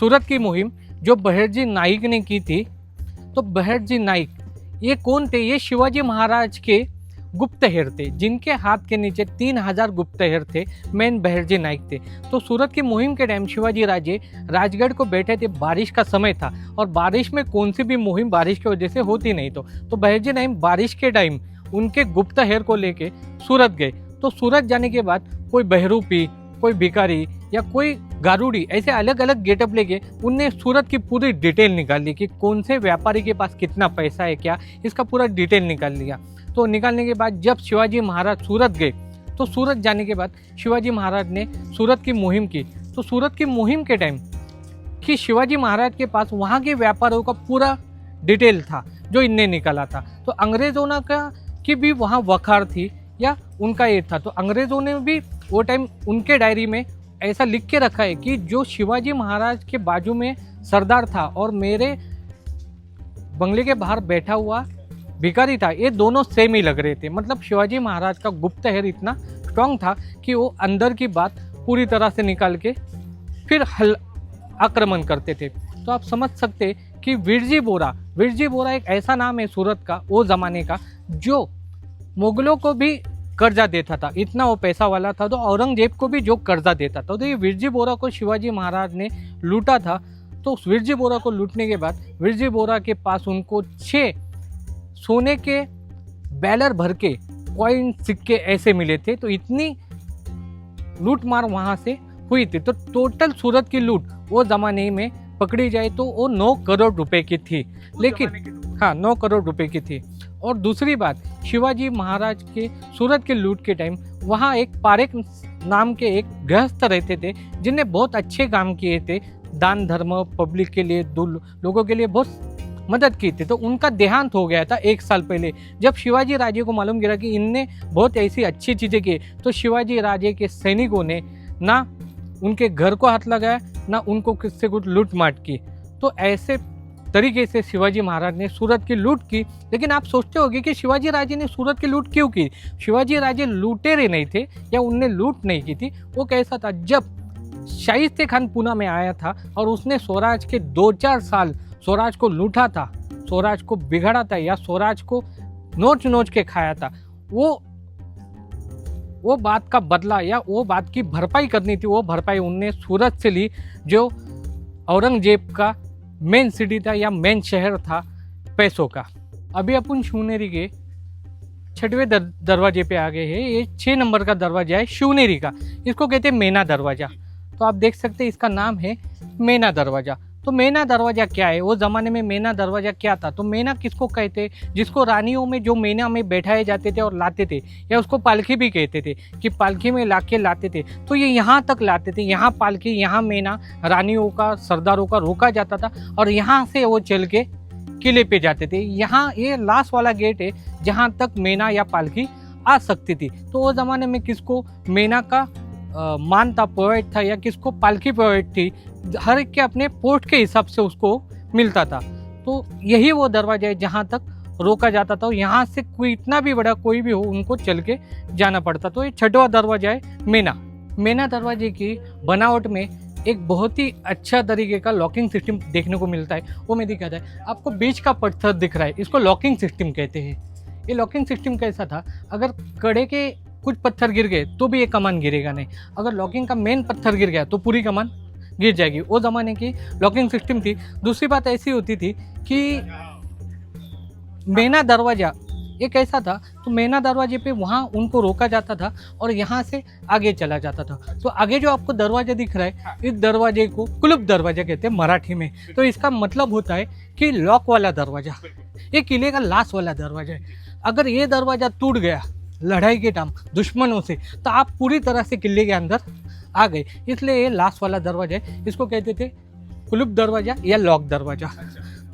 सूरत की मुहिम जो बहरजी नाइक ने की थी। तो बहरजी नाइक ये कौन थे? ये शिवाजी महाराज के गुप्तहेर थे, जिनके हाथ के नीचे 3000 गुप्तहेर थे। मेन बहरजी नाइक थे। तो सूरत की मुहिम के टाइम शिवाजी राजे राजगढ़ को बैठे थे, बारिश का समय था और बारिश में कौन सी भी मुहिम बारिश की वजह से होती नहीं। तो बहरजी नाइक बारिश के टाइम उनके गुप्तहेर को लेके सूरत गए। तो सूरत जाने के बाद कोई बहरूपी, कोई भिखारी या कोई गारूडी, ऐसे अलग अलग गेटअप लेके उनने सूरत की पूरी डिटेल निकाल ली कि कौन से व्यापारी के पास कितना पैसा है, क्या, इसका पूरा डिटेल निकाल लिया। तो निकालने के बाद जब शिवाजी महाराज सूरत गए, तो सूरत जाने के बाद शिवाजी महाराज ने सूरत की मुहिम की। तो सूरत की मुहिम के टाइम कि शिवाजी महाराज के पास वहाँ के व्यापारियों का पूरा डिटेल था जो इनने निकाला था। तो अंग्रेजों का की भी वहाँ वखार थी या उनका ये था। तो अंग्रेजों ने भी वो टाइम उनके डायरी में ऐसा लिख के रखा है कि जो शिवाजी महाराज के बाजू में सरदार था और मेरे बंगले के बाहर बैठा हुआ भिखारी था, ये दोनों सेम ही लग रहे थे। मतलब शिवाजी महाराज का गुप्तहेर इतना स्ट्रांग था कि वो अंदर की बात पूरी तरह से निकाल के फिर आक्रमण करते थे। तो आप समझ सकते कि विरजी बोरा एक ऐसा नाम है सूरत का वो ज़माने का जो मुगलों को भी कर्जा देता था, इतना वो पैसा वाला था। तो औरंगजेब को भी जो कर्जा देता था। तो ये विरजी बोरा को शिवाजी महाराज ने लूटा था। तो उस विरजी बोरा को लूटने के बाद विरजी बोरा के पास उनको 6 सोने के बैलर भर के कॉइन सिक्के ऐसे मिले थे। तो इतनी लूट मार वहाँ से हुई थी। तो टोटल सूरत की लूट वो ज़माने में पकड़ी जाए तो वो 9 करोड़ रुपए की थी। लेकिन हाँ, 9 करोड़ रुपए की थी। और दूसरी बात, शिवाजी महाराज के सूरत के लूट के टाइम वहाँ एक पारेख नाम के एक गृहस्थ रहते थे जिन्हें बहुत अच्छे काम किए थे, दान धर्म, पब्लिक के लिए, लोगों के लिए बहुत मदद की थी। तो उनका देहांत हो गया था 1 साल पहले। जब शिवाजी राजे को मालूम गिरा कि इनने बहुत ऐसी अच्छी चीज़ें की, तो शिवाजी राजे के सैनिकों ने ना उनके घर को हाथ लगाया, ना उनको किससे कुछ लूट माट की। तो ऐसे तरीके से शिवाजी महाराज ने सूरत की लूट की। लेकिन आप सोचते होंगे कि शिवाजी राजे ने सूरत की लूट क्यों की? शिवाजी राजे लुटेरे नहीं थे या उनने लूट नहीं की थी। वो कैसा था, जब शाइस्ते खान पूना में आया था और उसने स्वराज के 2-4 साल स्वराज को लूटा था, स्वराज को बिगाड़ा था या स्वराज को नोच के खाया था, वो बात का बदला या वो बात की भरपाई करनी थी। वो भरपाई उनने सूरत से ली, जो औरंगजेब का मेन सिटी था या मेन शहर था पैसों का। अभी अपन शिवनेरी के 6वें दरवाजे पे आ गए हैं। ये 6 नंबर का दरवाजा है शिवनेरी का। इसको कहते हैं मेना दरवाजा। तो आप देख सकते हैं इसका नाम है मेना दरवाजा। तो मेना दरवाजा क्या है? वो ज़माने में मेना दरवाजा क्या था? तो मेना किसको कहते? जिसको रानियों में जो मेना में बैठाए जाते थे और लाते थे, या उसको पालकी भी कहते थे कि पालकी में लाके लाते थे। तो ये यहाँ तक लाते थे, यहाँ पालकी, यहाँ मेना रानियों का, सरदारों का रोका जाता था और यहाँ से वो चल के किले पे जाते थे। यहाँ ये लास्ट वाला गेट है जहाँ तक मेना या पालकी आ सकती थी। तो वो ज़माने में किसको मेना का मान था, प्रोवाइड था, या किसको पालकी प्रोवाइड थी, हर एक के अपने पोस्ट के हिसाब से उसको मिलता था। तो यही वो दरवाजा है जहाँ तक रोका जाता था। यहाँ से कोई इतना भी बड़ा कोई भी हो, उनको चल के जाना पड़ता। तो ये 6वां दरवाजा है मेना दरवाजे की बनावट में एक बहुत ही अच्छा तरीके का लॉकिंग सिस्टम देखने को मिलता है। वो मैं दिखाता है आपको। बीच का पत्थर दिख रहा है, इसको लॉकिंग सिस्टम कहते हैं। ये लॉकिंग सिस्टम कैसा था, अगर कड़े के कुछ पत्थर गिर गए तो भी ये कमान गिरेगा नहीं, अगर लॉकिंग का मेन पत्थर गिर गया तो पूरी कमान गिर जाएगी। वो ज़माने की लॉकिंग सिस्टम थी। दूसरी बात ऐसी होती थी कि मेना दरवाज़ा एक ऐसा था, तो मेना दरवाजे पे वहाँ उनको रोका जाता था और यहाँ से आगे चला जाता था। तो आगे जो आपको दरवाज़ा दिख रहा है, इस दरवाजे को कुलुप दरवाजा कहते हैं मराठी में। तो इसका मतलब होता है कि लॉक वाला दरवाज़ा, ये किले का लास्ट वाला दरवाजा है। अगर ये दरवाज़ा टूट गया लड़ाई के टाइम दुश्मनों से, तो आप पूरी तरह से किले के अंदर आ गए। इसलिए ये लास्ट वाला दरवाजा है, इसको कहते थे कुलुप दरवाजा या लॉक दरवाजा।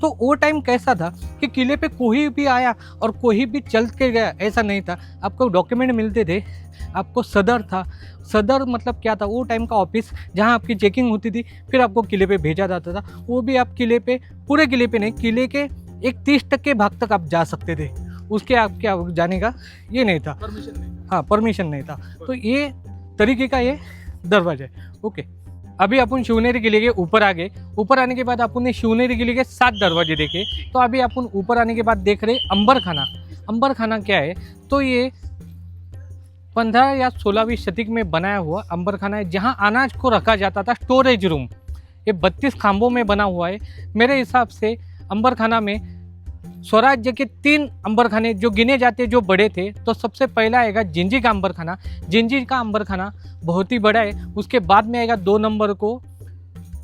तो वो टाइम कैसा था कि किले पे कोई भी आया और कोई भी चल के गया ऐसा नहीं था। आपको डॉक्यूमेंट मिलते थे, आपको सदर था। सदर मतलब क्या था? वो टाइम का ऑफिस जहाँ आपकी चेकिंग होती थी, फिर आपको किले पे भेजा जाता था। वो भी आप किले पे, पूरे किले पे नहीं, किले के एक 30% भाग तक आप जा सकते थे, उसके आपके जाने का ये नहीं था, परमिशन नहीं। हाँ, परमिशन नहीं था। तो ये तरीके का ये दरवाजा है। ओके। अभी अपन शिवनेरी किले के ऊपर आ गए। ऊपर आने के बाद अपन ने शिवनेरी किले के 7 दरवाजे देखे। तो अभी अपन ऊपर आने के बाद देख रहे अंबर खाना। अंबर खाना क्या है? तो ये 15 या 16वीं शतक में बनाया हुआ अंबर खाना है, जहाँ अनाज को रखा जाता था, स्टोरेज रूम। ये 32 खाम्बों में बना हुआ है। मेरे हिसाब से अंबर खाना में स्वराज्य के 3 अंबर खाने जो गिने जाते जो बड़े थे, तो सबसे पहला आएगा जिंजी का अंबर खाना। जिंजी का अंबर खाना बहुत ही बड़ा है। उसके बाद में आएगा 2 नंबर को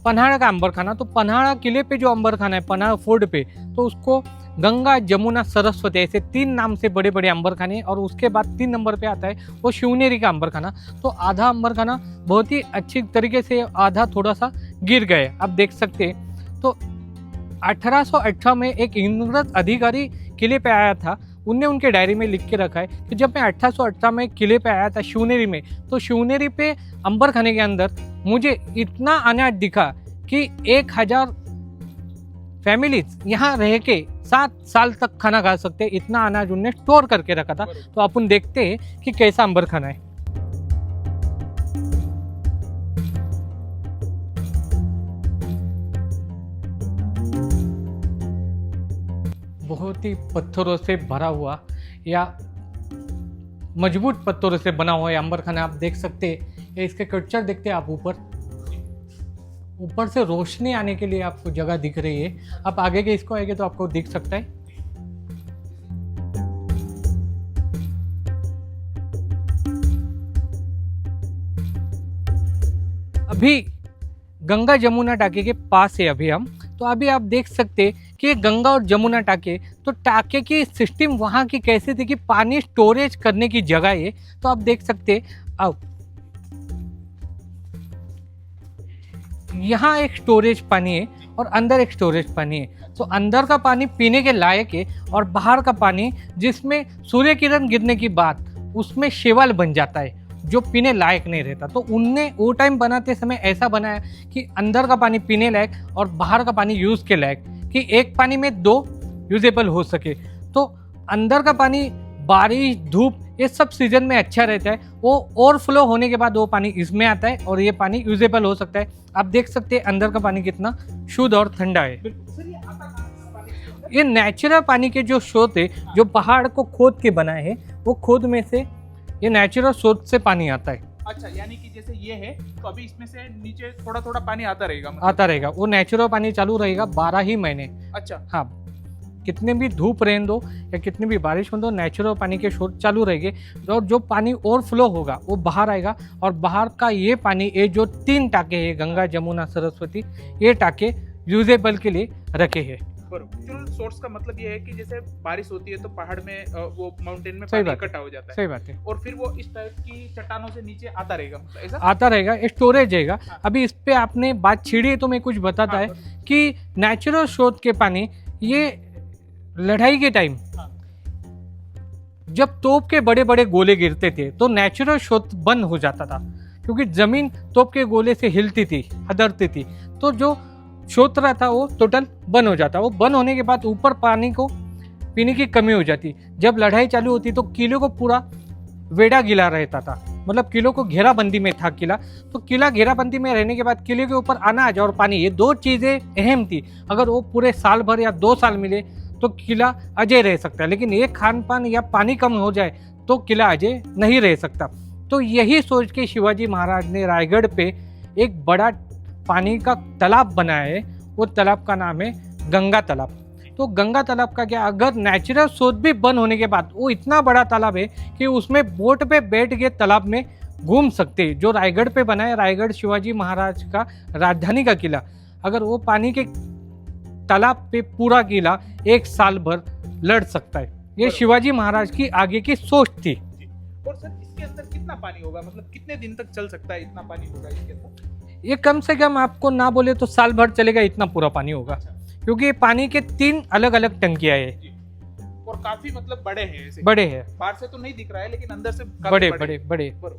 पन्हाड़ा का अंबर खाना। तो पन्हाड़ा किले पे जो अंबर खाना है, पन्हाड़ा फोर्ट पे, तो उसको गंगा, जमुना, सरस्वती, ऐसे 3 नाम से बड़े बड़े अंबर खाने। और उसके बाद 3 नंबर पे आता है वो शिवनेरी का अंबर खाना। तो आधा अंबर खाना बहुत ही अच्छी तरीके से, आधा थोड़ा सा गिर गए, आप देख सकते हैं। तो 1818 में एक इंग्रज अधिकारी किले पे आया था। उनने उनके डायरी में लिख के रखा है कि जब मैं 1818 में किले पे आया था शिवनेरी में, तो शिवनेरी पे अंबर खाने के अंदर मुझे इतना अनाज दिखा कि 1000 फैमिलीज यहाँ रह के 7 साल तक खाना खा सकते, इतना अनाज उनने स्टोर करके रखा था। तो अपन देखते हैं कि कैसा अंबर खाना है। बहुत ही पत्थरों से भरा हुआ या मजबूत पत्थरों से बना हुआ है अंबर खाना, आप देख सकते हैं। इसके कल्चर देखते हैं आप, ऊपर से रोशनी आने के लिए आपको जगह दिख रही है। आप आगे के इसको आएंगे तो आपको दिख सकता है। अभी गंगा जमुना टाके के पास है अभी हम। तो अभी आप देख सकते हैं कि गंगा और जमुना टाके, तो टाके की सिस्टम वहाँ की कैसे थी कि पानी स्टोरेज करने की जगह है। तो आप देख सकते हैं, अब यहाँ एक स्टोरेज पानी है और अंदर एक स्टोरेज पानी है। तो अंदर का पानी पीने के लायक है और बाहर का पानी जिसमें सूर्य किरण गिरने की बाद उसमें शैवाल बन जाता है, जो पीने लायक नहीं रहता। तो उनने वो टाइम बनाते समय ऐसा बनाया कि अंदर का पानी पीने लायक और बाहर का पानी यूज़ के लायक, कि एक पानी में 2 यूजेबल हो सके। तो अंदर का पानी बारिश, धूप, ये सब सीजन में अच्छा रहता है। वो ओवरफ्लो होने के बाद वो पानी इसमें आता है और ये पानी यूजेबल हो सकता है। आप देख सकते हैं अंदर का पानी कितना शुद्ध और ठंडा है। ये नेचुरल पानी के जो स्रोत है, जो पहाड़ को खोद के बनाए हैं, वो खोद में से ये नेचुरल सोर्स से पानी आता है। अच्छा, यानी कि जैसे ये है तो अभी इसमें से नीचे थोड़ा थोड़ा पानी आता रहेगा, मतलब? आता रहेगा, वो नेचुरल पानी चालू रहेगा 12 ही महीने। अच्छा, हाँ, कितने भी धूप रहने दो या कितनी भी बारिश हो दो, नेचुरल पानी के स्रोत चालू रहेंगे। और जो पानी ओवरफ्लो होगा वो बाहर आएगा। और बाहर का ये पानी, ये जो 3 टाके हैं, गंगा, जमुना, सरस्वती, ये टाके यूजेबल के लिए रखे हैं। नेचुरल सोर्स का मतलब ये है कि जैसे बारिश होती है तो पहाड़ में वो माउंटेन में सही पानी बात है, इकट्ठा हो जाता है। सही बात है। और फिर वो इस टाइप की चट्टानों से नीचे आता रहेगा, मतलब ऐसा? आता रहेगा, स्टोरेज रहेगा। हाँ। अभी इस पे आपने बात छिड़ी है तो मैं कुछ बताता है कि नेचुरल स्रोत के पानी, ये लड़ाई के टाइम हाँ। जब तोप के बड़े बड़े गोले गिरते थे तो नेचुरल स्रोत बंद हो जाता था, क्योंकि जमीन तोप के गोले से हिलती थी, हदरती थी। तो जो स्रोत रहा था वो टोटल बंद हो जाता। वो बंद होने के बाद ऊपर पानी को पीने की कमी हो जाती। जब लड़ाई चालू होती तो किले को पूरा वेड़ा गिला रहता था, मतलब किलों को घेराबंदी में था किला। तो किला घेराबंदी में रहने के बाद किले के ऊपर अनाज और पानी, ये 2 चीज़ें अहम थी। अगर वो पूरे साल भर या 2 साल मिले तो किला अजय रह सकता है, लेकिन ये खान पान या पानी कम हो जाए तो किला अजय नहीं रह सकता। तो यही सोच के शिवाजी महाराज ने रायगढ़ पे एक बड़ा पानी का तालाब बनाया है। वो तालाब का नाम है गंगा तालाब। तो गंगा तालाब का क्या, अगर नेचुरल स्रोत भी बंद होने के बाद वो इतना बड़ा तालाब है कि उसमें बोट पे बैठ के तालाब में घूम सकते हैं। जो रायगढ़ पे बना है, रायगढ़ शिवाजी महाराज का राजधानी का किला, अगर वो पानी के तालाब पे पूरा किला 1 साल भर लड़ सकता है। ये शिवाजी महाराज की आगे की सोच थी। और सर, इसके अंदर कितना पानी होगा, मतलब कितने दिन तक चल सकता है, इतना पानी होगा इसके अंदर? ये कम से कम आपको ना बोले तो साल भर चलेगा, इतना पूरा पानी होगा। क्योंकि ये पानी के 3 अलग अलग टंकियां है और काफी मतलब बड़े हैं ऐसे। बड़े हैं, बाहर से तो नहीं दिख रहा है लेकिन अंदर से काफी बड़े बड़े बड़े बड़े।